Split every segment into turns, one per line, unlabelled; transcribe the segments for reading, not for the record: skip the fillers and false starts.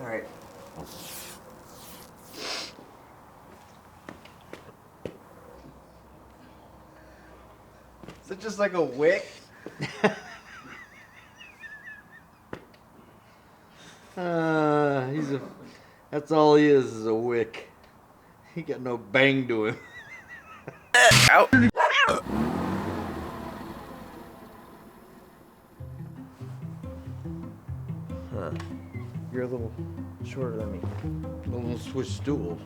right. Is it just like a wick?
That's all he is a wick. He got no bang to him.
Out. Huh. You're a little shorter than me.
We'll switch stools.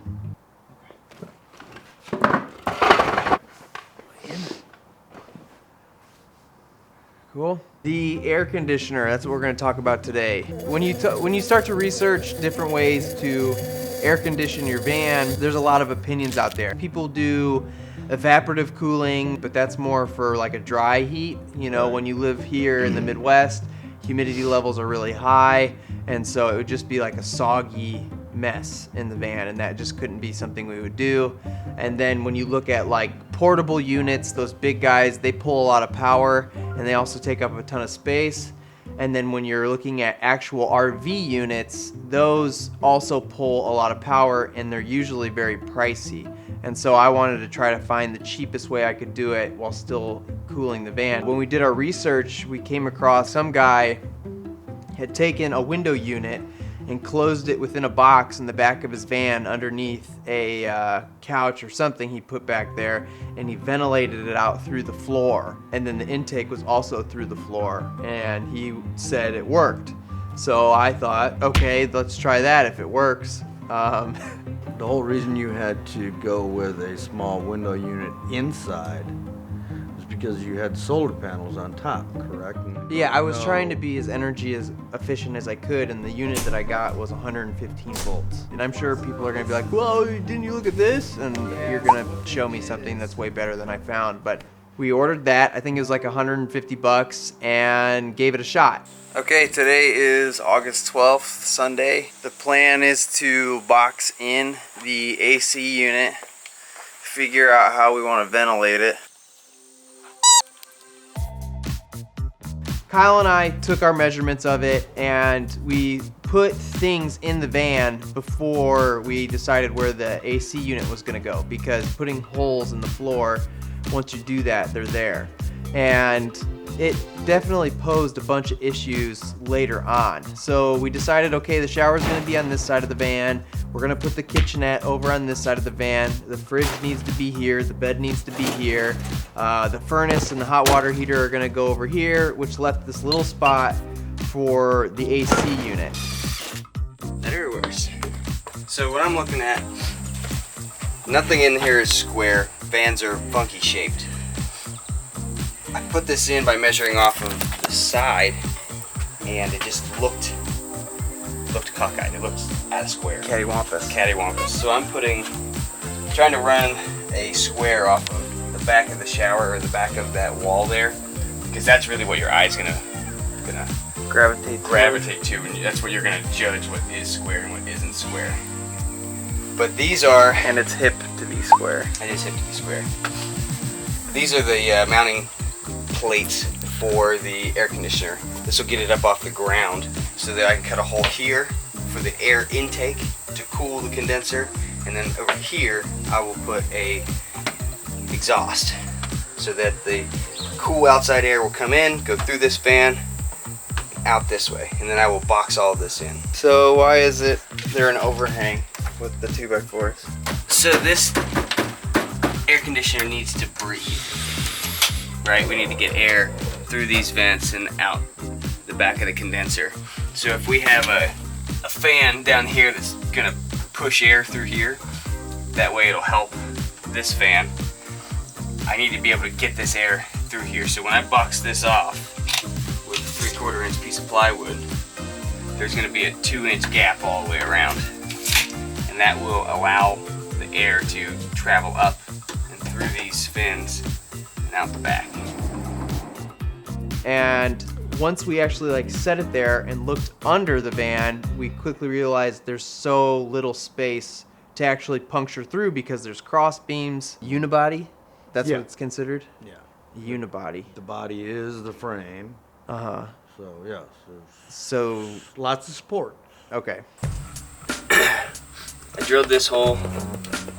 Cool. The air conditioner, that's what we're going to talk about today. When you start to research different ways to air condition your van, there's a lot of opinions out there. People do evaporative cooling, but that's more for like a dry heat. You know, when you live here in the Midwest, humidity levels are really high, and so it would just be like a soggy mess in the van, and that just couldn't be something we would do. And then when you look at like portable units, those big guys, they pull a lot of power and they also take up a ton of space. And then when you're looking at actual RV units, those also pull a lot of power and they're usually very pricey. And so I wanted to try to find the cheapest way I could do it while still cooling the van. When we did our research, we came across some guy had taken a window unit and closed it within a box in the back of his van underneath a couch or something he put back there, and he ventilated it out through the floor, and then the intake was also through the floor, and he said it worked. So I thought, okay, let's try that if it works.
The whole reason you had to go with a small window unit inside was because you had solar panels on top, correct?
Yeah, I was trying to be as energy as efficient as I could, and the unit that I got was 115 volts. And I'm sure people are gonna be like, "Whoa, didn't you look at this?" And you're gonna show me something that's way better than I found. But we ordered that. I think it was like 150 bucks, and gave it a shot. Okay, today is August 12th, Sunday. The plan is to box in the AC unit, figure out how we want to ventilate it. Kyle and I took our measurements of it, and we put things in the van before we decided where the AC unit was gonna go, because putting holes in the floor, once you do that, they're there. And it definitely posed a bunch of issues later on. So we decided, okay, the shower's gonna be on this side of the van. We're gonna put the kitchenette over on this side of the van. The fridge needs to be here. The bed needs to be here. The furnace and the hot water heater are gonna go over here, which left this little spot for the AC unit. Better or worse? So what I'm looking at, nothing in here is square. Vans are funky shaped. I put this in by measuring off of the side, and it just looked cockeyed. It looked out of square. Cattywampus. So I'm trying to run a square off of the back of the shower, or the back of that wall there, because that's really what your eye's gonna gravitate to, and that's what you're gonna judge what is square and what isn't square. But these are,
and it's hip to be square.
It is hip to be square. These are the mounting plates for the air conditioner. This will get it up off the ground so that I can cut a hole here for the air intake to cool the condenser, and then over here I will put a exhaust so that the cool outside air will come in, go through this fan, out this way, and then I will box all of this in.
So why is there an overhang with the 2x4s?
So this air conditioner needs to breathe, right? We need to get air through these vents and out the back of the condenser. So if we have a fan down here that's gonna push air through here, that way it'll help this fan. I need to be able to get this air through here. So when I box this off with a 3/4 inch piece of plywood, there's gonna be a 2-inch gap all the way around. And that will allow the air to travel up and through these fins and out the back. And once we actually set it there and looked under the van, we quickly realized there's so little space to actually puncture through, because there's cross beams. Unibody, that's what it's considered?
Yeah.
Unibody.
The body is the frame.
Uh-huh.
So, yes.
So
Lots of support.
okay.
I drilled this hole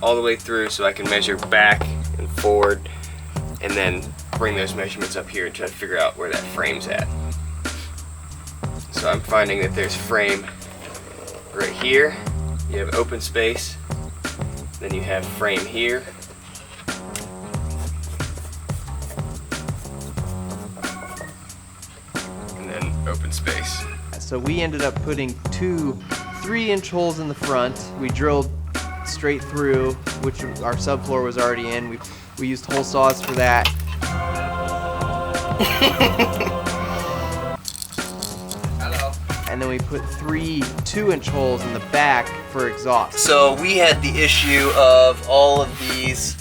all the way through so I can measure back and forward and then bring those measurements up here and try to figure out where that frame's at. So I'm finding that there's frame right here. You have open space. Then you have frame here. And then open space.
So we ended up putting 2 3-inch holes in the front. We drilled straight through, which our subfloor was already in. We used hole saws for that.
Hello.
And then we put 3 2-inch holes in the back for exhaust.
So we had the issue of all of these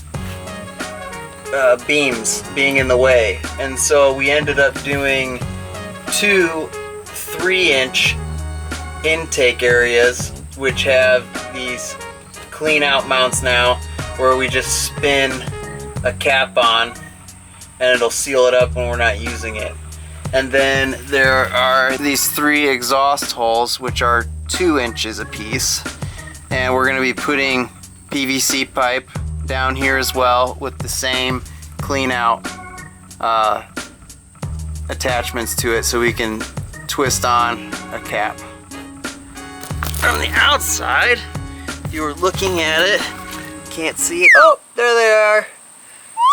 beams being in the way, and so we ended up doing 2 3-inch intake areas, which have these clean out mounts now, where we just spin a cap on and it'll seal it up when we're not using it. And then there are these 3 exhaust holes, which are 2 inches apiece, and we're going to be putting PVC pipe down here as well with the same clean out attachments to it, so we can twist on a cap. From the outside, if you were looking at it, can't see it. Oh, there they are.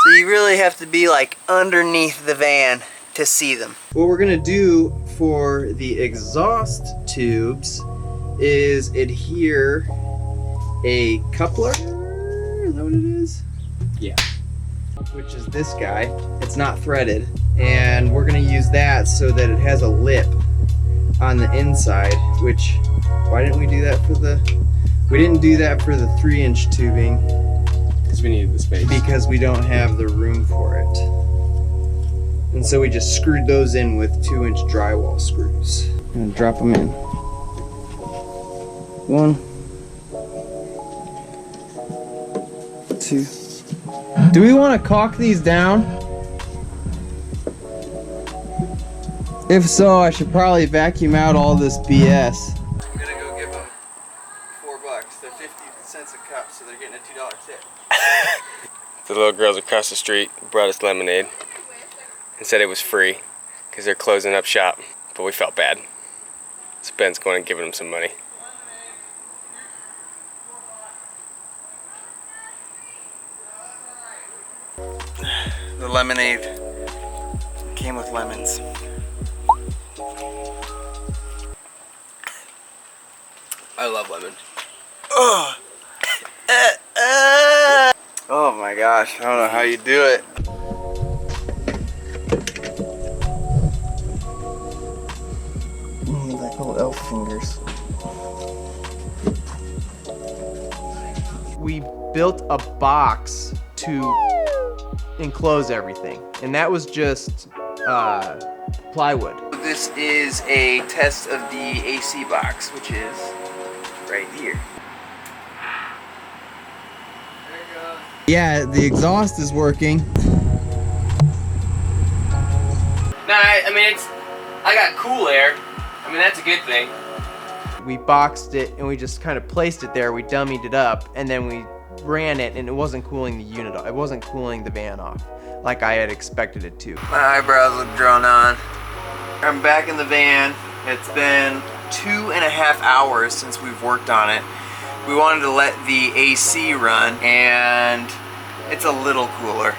So you really have to be like underneath the van to see them.
What we're gonna do for the exhaust tubes is adhere a coupler. Is that what it is?
Yeah.
Which is this guy. It's not threaded, and we're gonna use that so that it has a lip on the inside. Which, why didn't we do that for the? We didn't do that for the 3-inch tubing
Because we needed the space.
because we don't have the room for it. And so we just screwed those in with 2-inch drywall screws. I'm gonna drop them in. 1, 2. Do we want to caulk these down? If so, I should probably vacuum out all this BS.
I'm gonna go give them $4. They're 50 cents a cup, so they're getting a $2 tip.
The little girls across the street brought us lemonade and said it was free because they're closing up shop, but we felt bad. So Ben's going and giving them some money.
The lemonade came with lemons.
I love lemon.
Oh. Oh my gosh, I don't know how you do it. Like little elf fingers.
We built a box to enclose everything, and that was just plywood.
This is a test of the AC box, which is right here.
Yeah, the exhaust is working.
Nah, I mean, I got cool air. I mean, that's a good thing.
We boxed it and we just kind of placed it there. We dummied it up, and then we ran it, and it wasn't cooling the unit off. It wasn't cooling the van off like I had expected it to.
My eyebrows look drawn on. I'm back in the van. It's been 2.5 hours since we've worked on it. We wanted to let the AC run, and it's a little cooler.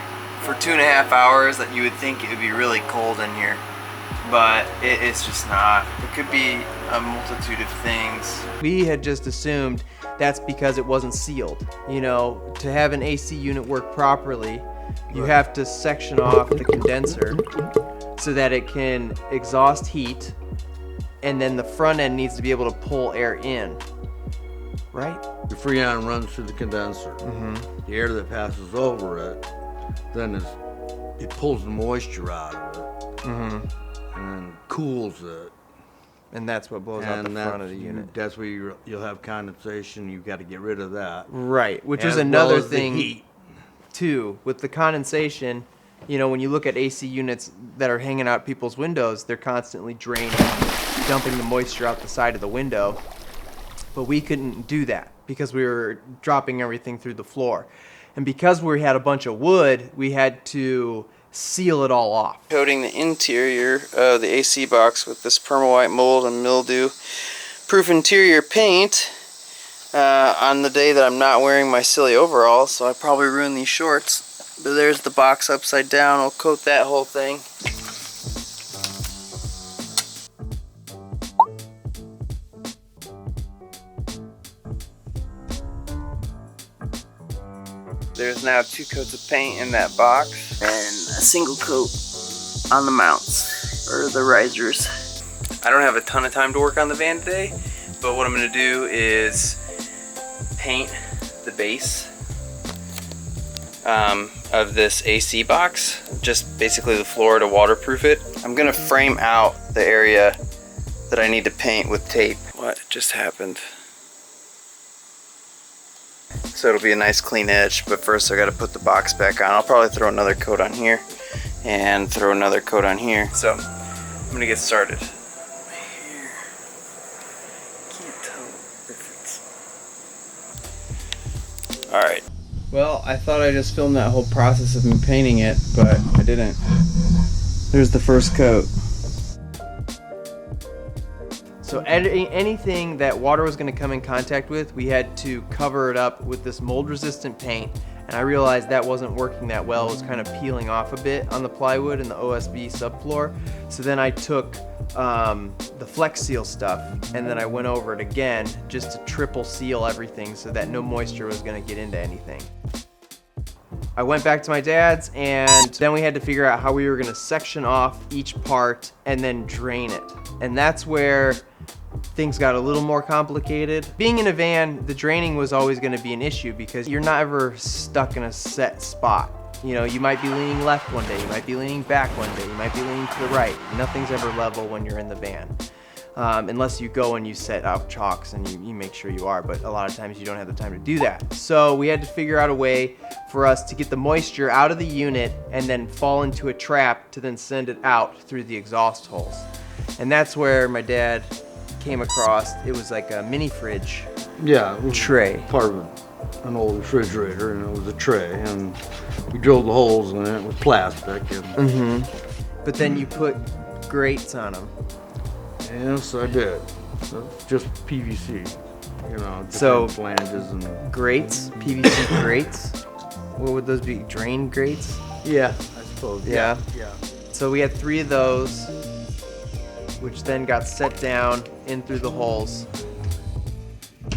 For 2.5 hours, that you would think it would be really cold in here, but it's just not. It could be a multitude of things.
We had just assumed that's because it wasn't sealed. You know, to have an AC unit work properly, you have to section off the condenser so that it can exhaust heat, and then the front end needs to be able to pull air in. Right?
The Freon runs through the condenser. The air that passes over it, then it pulls the moisture out of it, and then cools it.
And that's what blows out the front of the unit.
That's where you'll have condensation. You've got to get rid of that.
Right, which is
As well
another
as the
thing
heat.
too. With the condensation, you know, when you look at AC units that are hanging out people's windows, they're constantly draining, dumping the moisture out the side of the window. but we couldn't do that because we were dropping everything through the floor. And because we had a bunch of wood, we had to seal it all off. Coating the interior of the AC box with this perma-white mold and mildew proof interior paint on the day that I'm not wearing my silly overalls, so I probably ruined these shorts. But there's the box upside down. I'll coat that whole thing. There's now 2 coats of paint in that box and a single coat on the mounts, or the risers. I don't have a ton of time to work on the van today, but what I'm going to do is paint the base of this AC box, just basically the floor to waterproof it. I'm going to frame out the area that I need to paint with tape. What just happened? So it'll be a nice clean edge, but first I got to put the box back on. I'll probably throw another coat on here and throw another coat on here. So I'm gonna get started. Here. Can't tell if it's... All right. Well, I thought I just filmed that whole process of me painting it, but I didn't. There's the first coat. So anything that water was going to come in contact with, we had to cover it up with this mold resistant paint. And I realized that wasn't working that well. It was kind of peeling off a bit on the plywood and the OSB subfloor. So then I took the Flex Seal stuff and then I went over it again just to triple seal everything so that no moisture was going to get into anything. I went back to my dad's and then we had to figure out how we were going to section off each part and then drain it. And that's where things got a little more complicated. Being in a van, the draining was always going to be an issue because you're not ever stuck in a set spot. You know, you might be leaning left one day, you might be leaning back one day, you might be leaning to the right. Nothing's ever level when you're in the van. Unless you go and you set out chalks and you make sure you are, but a lot of times you don't have the time to do that. So we had to figure out a way for us to get the moisture out of the unit and then fall into a trap to then send it out through the exhaust holes. And that's where my dad came across, it was like a mini fridge tray.
Part of an old refrigerator, and it was a tray, and we drilled the holes in it with plastic. And
But then you put grates on them.
Yes, I did. So just PVC, you know,
So
flanges and
grates, PVC grates. What would those be? Drain grates?
yeah, I suppose.
Yeah.
Yeah.
So we had 3 of those, which then got set down in through the holes.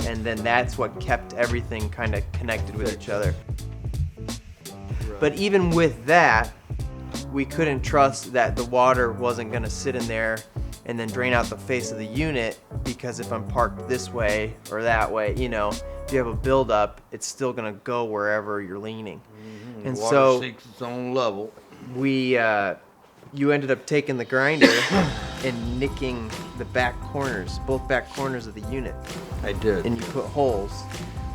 And then that's what kept everything kind of connected with each other. But even with that, we couldn't trust that the water wasn't going to sit in there and then drain out the face of the unit, because if I'm parked this way or that way, you know, if you have a buildup, it's still going to go wherever you're leaning. And
water
so
seeks its own level.
you ended up taking the grinder and nicking the back corners, both back corners of the unit.
I did.
And you put holes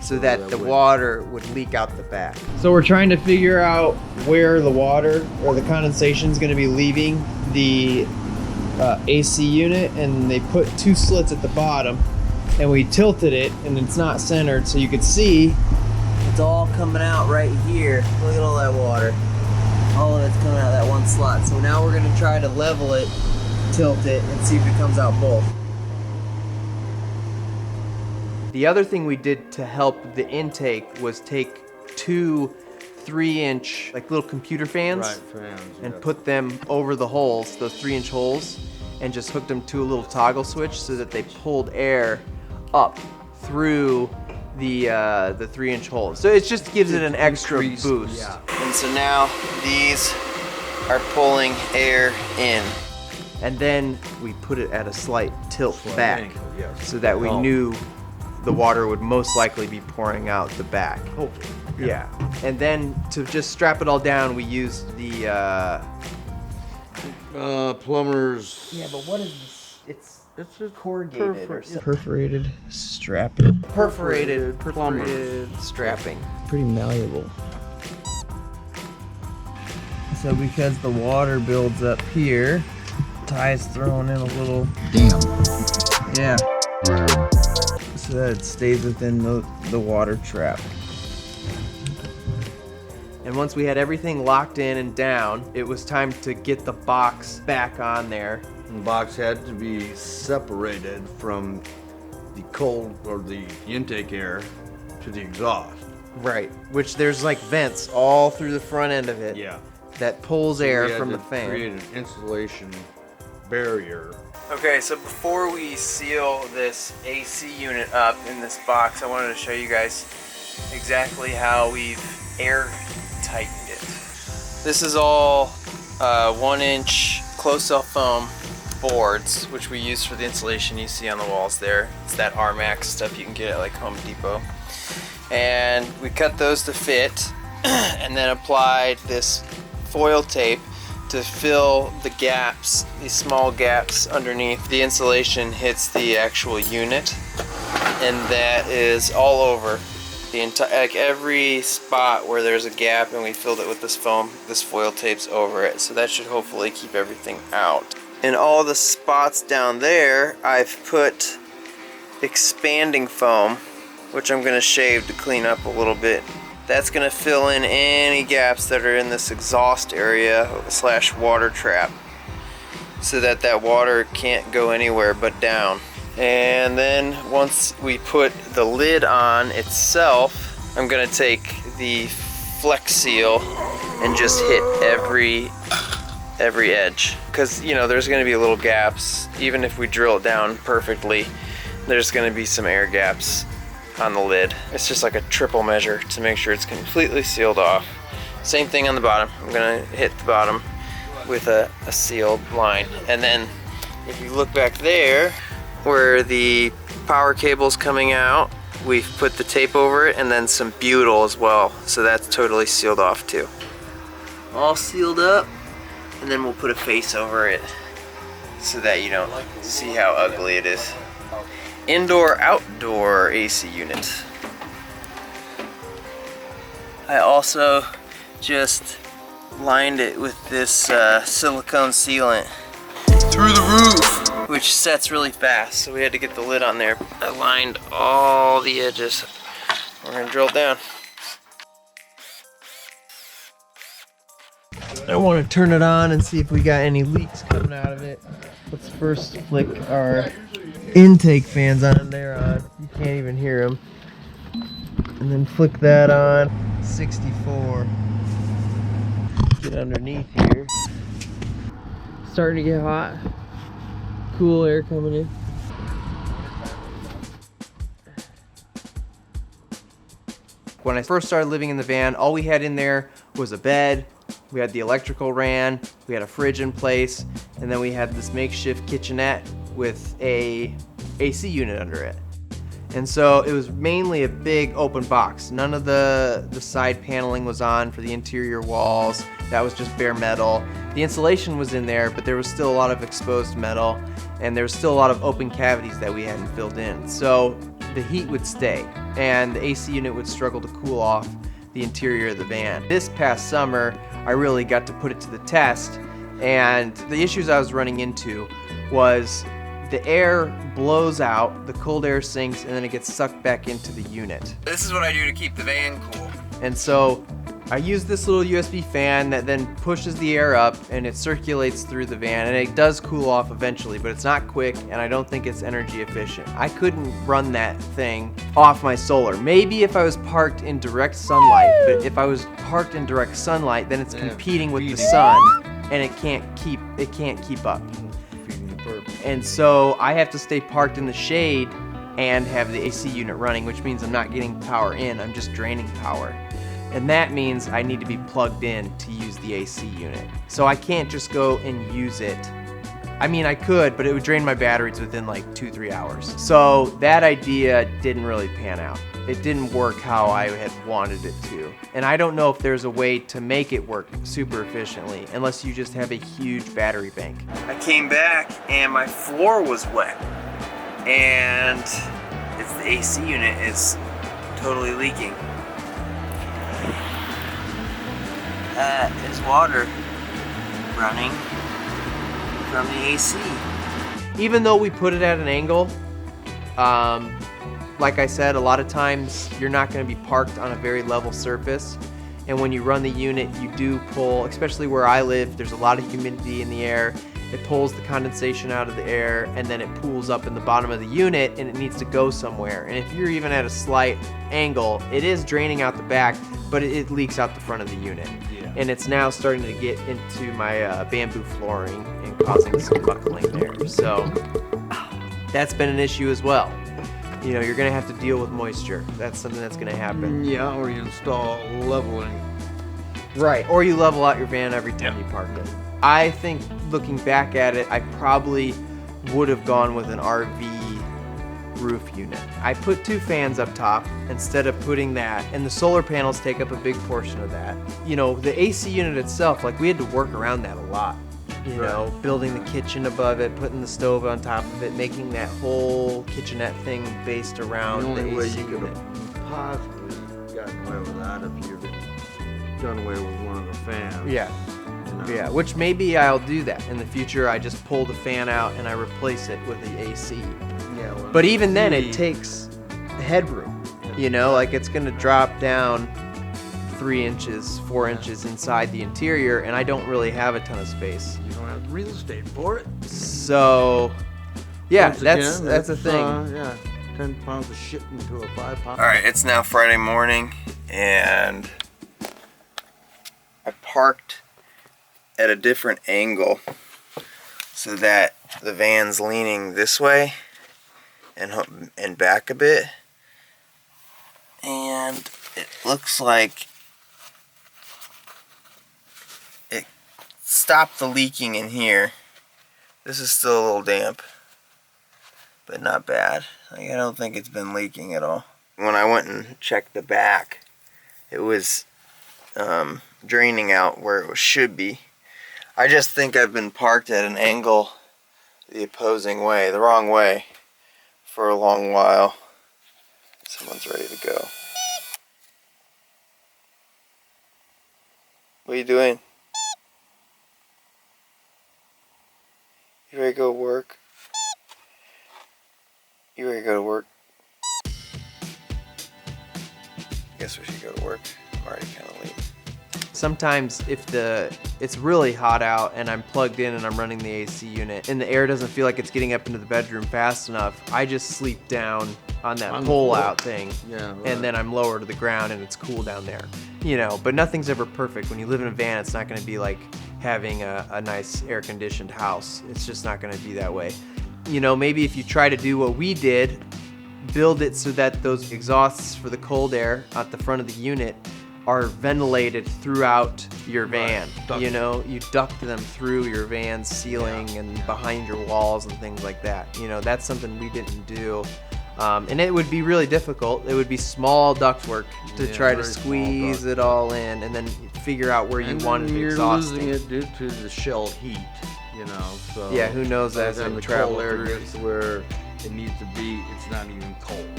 so
that
that the
would-
water would leak out the back. So we're trying to figure out where the water or the condensation is going to be leaving the AC unit, and they put 2 slits at the bottom, and we tilted it, and it's not centered, so you could see it's all coming out right here. Look at all that water. All of it's coming out of that one slot. So now we're going to try to level it, tilt it, and see if it comes out both. The other thing we did to help the intake was take 2 3-inch like little computer fans, and put them over the holes, those 3-inch holes, and just hooked them to a little toggle switch so that they pulled air up through the 3-inch holes. So it just gives it an extra boost.
Yeah.
And so now these are pulling air in. And then we put it at a slight tilt back
angle, yes.
so that we knew the water would most likely be pouring out the back.
Hopefully.
Yeah. And then to just strap it all down, we used the
Plumber's.
yeah, but what is this?
It's just
Corrugated or something. Perforated strapping. Perforated strapping. Pretty malleable. So because the water builds up here, Ty's throwing in a little.
Damn.
Yeah. so that it stays within the water trap. And once we had everything locked in and down, it was time to get the box back on there.
The box had to be separated from the cold or the intake air to the exhaust.
Right, which there's like vents all through the front end of it.
Yeah.
That pulls air from the fan.
Create an insulation barrier.
Okay, so before we seal this AC unit up in this box, I wanted to show you guys exactly how we've air tightened it. This is all 1-inch close-cell foam boards, which we use for the insulation you see on the walls there. It's that RMAX stuff you can get at like Home Depot. And we cut those to fit and then applied this foil tape to fill the gaps, these small gaps underneath. The insulation hits the actual unit, and that is all over the entire, like every spot where there's a gap, and we filled it with this foam, this foil tape's over it. So that should hopefully keep everything out. In all the spots down there, I've put expanding foam, which I'm gonna shave to clean up a little bit. That's gonna fill in any gaps that are in this exhaust area / water trap, so that that water can't go anywhere but down. And then once we put the lid on itself, I'm gonna take the Flex Seal and just hit every edge, because you know there's gonna be little gaps. Even if we drill it down perfectly, there's gonna be some air gaps on the lid. It's just like a triple measure to make sure it's completely sealed off. Same thing on the bottom. I'm gonna hit the bottom with a sealed line. And then if you look back there where the power cable's coming out, we've put the tape over it and then some butyl as well. So that's totally sealed off too. All sealed up, and then we'll put a face over it so that you don't see how ugly it is. Indoor-outdoor AC unit. I also just lined it with this silicone sealant through the roof, which sets really fast, so we had to get the lid on there. I lined all the edges. We're gonna drill it down. I want to turn it on and see if we got any leaks coming out of it. Let's first flick our intake fans on. They're on. You can't even hear them. And then flick that on. 64. Get underneath here. Starting to get hot. Cool air coming in. When I first started living in the van, all we had in there was a bed. We had the electrical ran, we had a fridge in place, and then we had this makeshift kitchenette with a AC unit under it. And so it was mainly a big open box. None of the side paneling was on for the interior walls. That was just bare metal. The insulation was in there, but there was still a lot of exposed metal, and there was still a lot of open cavities that we hadn't filled in. So the heat would stay, and the AC unit would struggle to cool off the interior of the van. This past summer, I really got to put it to the test, and the issues I was running into was the air blows out, the cold air sinks, and then it gets sucked back into the unit. This is what I do to keep the van cool. And so I use this little USB fan that then pushes the air up and it circulates through the van, and it does cool off eventually, but it's not quick, and I don't think it's energy efficient. I couldn't run that thing off my solar. Maybe if I was parked in direct sunlight, but if I was parked in direct sunlight, then it's competing with the sun, and it can't keep up. And so I have to stay parked in the shade and have the AC unit running, which means I'm not getting power in, I'm just draining power. And that means I need to be plugged in to use the AC unit. So I can't just go and use it. I mean, I could, but it would drain my batteries within like 2-3 hours. So that idea didn't really pan out. It didn't work how I had wanted it to. And I don't know if there's a way to make it work super efficiently unless you just have a huge battery bank. I came back and my floor was wet. And it's the AC unit is totally leaking. That is water running from the AC. Even though we put it at an angle, like I said, a lot of times you're not going to be parked on a very level surface. And when you run the unit, you do pull, especially where I live, there's a lot of humidity in the air. It pulls the condensation out of the air, and then it pools up in the bottom of the unit, and it needs to go somewhere. And if you're even at a slight angle, it is draining out the back, but it leaks out the front of the unit.
Yeah.
And it's now starting to get into my bamboo flooring and causing some buckling there. So that's been an issue as well. You know, you're gonna have to deal with moisture. That's something that's gonna happen.
Yeah, or you install leveling.
Right. Or you level out your van every time you park it. I think looking back at it, I probably would have gone with an RV roof unit. I put 2 fans up top instead of putting that, and the solar panels take up a big portion of that. You know, the AC unit itself, like we had to work around that a lot. You know, building the kitchen above it, putting the stove on top of it, making that whole kitchenette thing based around
The only
the
way
AC
you could
unit.
have possibly gotten away with that if you'd done away with one of the fans.
Yeah.
You know?
Yeah, which maybe I'll do that in the future. I just pull the fan out and I replace it with the AC.
Yeah, well,
But even then, it
see,
takes headroom. You know, like it's gonna drop down 3 inches, 4 inches inside the interior, and I don't really have a ton of space.
You don't have the real estate for it.
So, yeah,
Once
that's
again,
a
it's,
thing.
Yeah, 10 pounds of shit into a 5-pound.
All right, it's now Friday morning, and I parked at a different angle so that the van's leaning this way and back a bit, and it looks like it stopped the leaking in here. This is still a little damp, but not bad. Like, I don't think it's been leaking at all. When I went and checked the back, it was draining out where it should be. I just think I've been parked at an angle the opposing way, the wrong way, for a long while. Someone's ready to go. What are you doing? You ready to go to work? You ready to go to work? Guess we should go to work. I'm already kind of late.
Sometimes if it's really hot out and I'm plugged in and I'm running the AC unit and the air doesn't feel like it's getting up into the bedroom fast enough, I just sleep down on that pull-out thing.
Yeah, right.
And then I'm lower to the ground and it's cool down there. You know, but nothing's ever perfect. When you live in a van, it's not going to be like having a nice air-conditioned house. It's just not going to be that way. You know, maybe if you try to do what we did, build it so that those exhausts for the cold air at the front of the unit are ventilated throughout your van.
Right.
You know, you duct them through your van's ceiling and behind your walls and things like that. You know, that's something we didn't do. And it would be really difficult. It would be small ductwork to try to
very small
squeeze it all in and then figure out where you
And
wanted
then
the
you're
exhausting.
losing it due to the shell heat, you know. So
Yeah, who knows
by the
as
time
it
the
travel
cold air
through.
gets to where it needs to be, it's not even cold,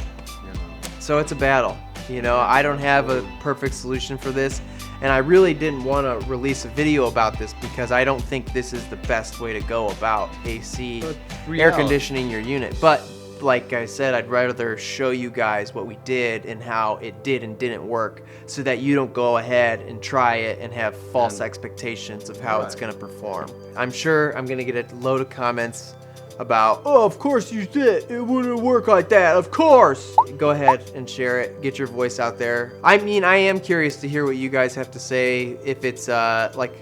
you know.
So it's a battle. You know, I don't have a perfect solution for this, and I really didn't want to release a video about this because I don't think this is the best way to go about AC
But
air
reality.
conditioning your unit. But like I said, I'd rather show you guys what we did and how it did and didn't work so that you don't go ahead and try it and have false expectations of how it's
Right.
going to perform. I'm sure I'm going to get a load of comments about, oh, of course you did. It wouldn't work like that. Of course. Go ahead and share it. Get your voice out there. I mean, I am curious to hear what you guys have to say. If it's like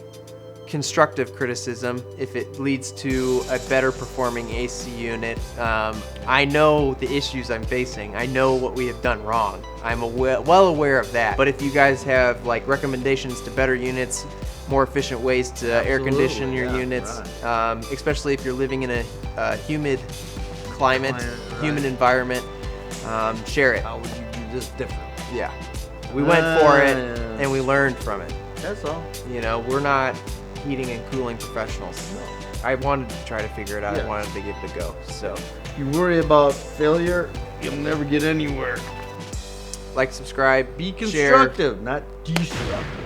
constructive criticism, if it leads to a better performing AC unit. I know the issues I'm facing. I know what we have done wrong. I'm well aware of that. But if you guys have like recommendations to better units, more efficient ways to air condition your
yeah,
units,
right.
especially if you're living in a humid climate,
Right.
humid environment, share it.
How would you do this different?
Yeah. We went for it
Yes.
and we learned from it.
That's all.
You know, we're not heating and cooling professionals. I wanted to try to figure it out.
Yeah.
I wanted to give it a go. So,
If you worry about failure, you'll never get anywhere.
like, subscribe,
Be
share.
constructive, not destructive.